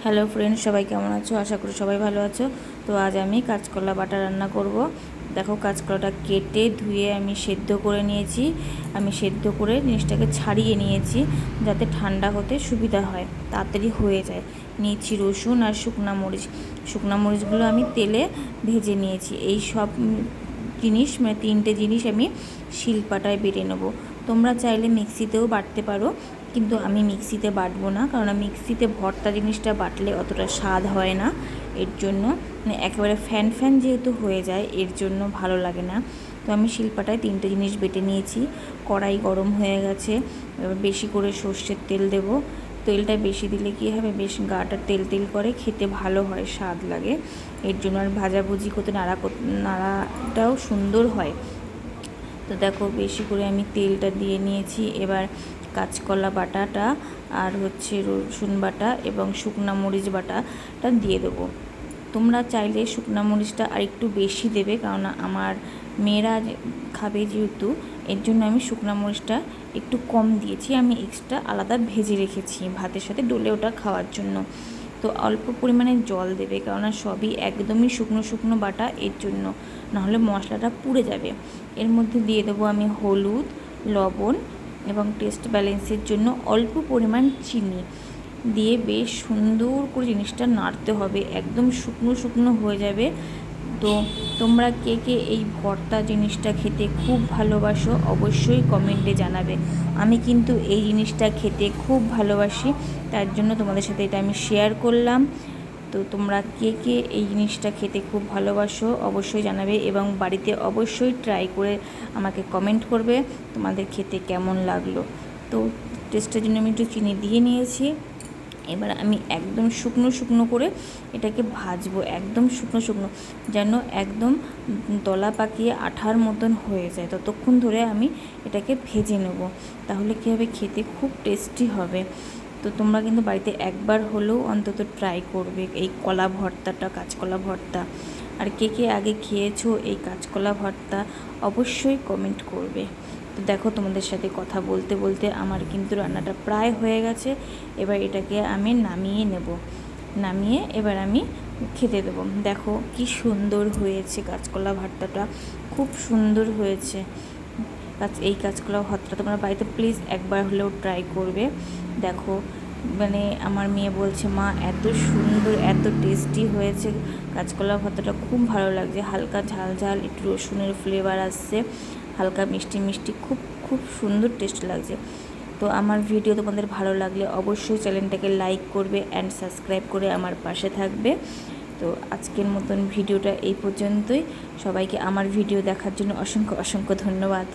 Hello friends, সবাই কেমন আছো? আশা করি সবাই ভালো আছো। তো আজ আমি কাঁচকলা বাটা রান্না করব। দেখো, কাঁচকলাটা কেটে ধুয়ে আমি সেদ্ধ করে নিয়েছি। আমি সেদ্ধ করে জিনিসটাকে ছাড়িয়ে নিয়েছি যাতে ঠান্ডা হতে সুবিধা হয়, তাড়াতাড়ি হয়ে যায়। নিয়েছি রসুন আর শুকনো মরিচগুলো আমি তেলে ভেজে নিয়েছি। এই সব জিনিস মানে 3টে জিনিস আমি শিলপাটায় বেটে নেব। তোমরা চাইলে মিক্সিতেও বাটতে পারো, কিন্তু আমি মিক্সিতে বাটবো না, কারণ মিক্সিতে ভর্তা জিনিসটা বাটলে অতটা স্বাদ হয় না। এর জন্য মানে একেবারে ফ্যান যেহেতু হয়ে যায়, এর জন্য ভালো লাগে না। তো আমি শিলপাটায় 3টে জিনিস বেটে নিয়েছি। কড়াই গরম হয়ে গেছে, এবার বেশি করে সর্ষের তেল দেব। তেলটা বেশি দিলে কী হবে, বেশ গাটা তেল তেল করে, খেতে ভালো হয়, স্বাদ লাগে। এর জন্য আর ভাজাভুজি করতে নাড়াটাও সুন্দর হয়। তো দেখো, বেশি করে আমি তেলটা দিয়ে নিয়েছি। এবার কাঁচকলা বাটাটা আর রসুন বাটা এবং শুকনো মরিচ বাটাটা দিয়ে দেবো। তোমরা চাইলে শুকনো মরিচটা আর একটু বেশি দেবে, কারণ আমার মেয়েরা খাবে যেহেতু, এর জন্য আমি শুকনো মরিচটা একটু কম দিয়েছি। আমি এক্সট্রা আলাদা ভেজে রেখেছি ভাতের সাথে ডলে ওটা খাওয়ার জন্য। তো অল্প পরিমাণে জল দেবে, কেননা সবই একদমই শুকনো বাটা, এর জন্য, নাহলে মশলাটা পুড়ে যাবে। এর মধ্যে দিয়ে দেবো আমি হলুদ, লবণ এবং টেস্ট ব্যালেন্সের জন্য অল্প পরিমাণ চিনি দিয়ে বেশ সুন্দর করে জিনিসটা নাড়তে হবে, একদম শুকনো হয়ে যাবে। তো তোমরা কে কে এই ভর্তা জিনিসটা খেতে খুব ভালোবাসো অবশ্যই কমেন্টে জানাবে। আমি কিন্তু এই জিনিসটা খেতে খুব ভালোবাসি, তার জন্য তোমাদের সাথে এটা আমি শেয়ার করলাম। তো তোমরা কে কে এই জিনিসটা খেতে খুব ভালোবাসো অবশ্যই জানাবে, এবং বাড়িতে অবশ্যই ট্রাই করে আমাকে কমেন্ট করবে তোমাদের খেতে কেমন লাগলো। তো টেস্টের জন্য আমি একটু চিনি দিয়ে নিয়েছি। এবার আমি একদম শুকনো করে এটাকে ভাজবো, একদম শুকনো যেন একদম দলা পাকিয়ে আঠার মতন হয়ে যায়, ততক্ষণ ধরে আমি এটাকে ভেজে নেব। তাহলে কী হবে, খেতে খুব টেস্টি হবে। তো তোমরা কিন্তু বাড়িতে একবার হলেও অন্তত ট্রাই করবে এই কাঁচকলা ভর্তা। আর কে কে আগে খেয়েছো এই কাঁচকলা ভর্তা অবশ্যই কমেন্ট করবে। তো দেখো, তোমাদের সাথে কথা বলতে বলতে আমার কিন্তু রান্নাটা প্রায় হয়ে গেছে। এবার এটাকে আমি নামিয়ে এবার আমি খেতে দেবো। দেখো কি সুন্দর হয়েছে কাঁচকলা ভর্তাটা, খুব সুন্দর হয়েছে। এই কাঁচকলা ভর্তাটা তোমরা বাড়িতে প্লিজ একবার হলেও ট্রাই করবে। দেখো, মানে আমার মেয়ে বলছে, মা এত সুন্দর এত টেস্টি হয়েছে কাঁচকলা ভর্তাটা, খুব ভালো লাগছে। হালকা ঝাল একটু রসুনের ফ্লেভার আসছে, হালকা মিষ্টি খুব সুন্দর টেস্ট লাগছে। তো আমার ভিডিও তোমাদের ভালো লাগলে অবশ্যই চ্যানেলটাকে লাইক করবে অ্যান্ড সাবস্ক্রাইব করে আমার পাশে থাকবে। তো আজকের মতন ভিডিওটা এই পর্যন্তই। সবাইকে আমার ভিডিও দেখার জন্য অসংখ্য ধন্যবাদ।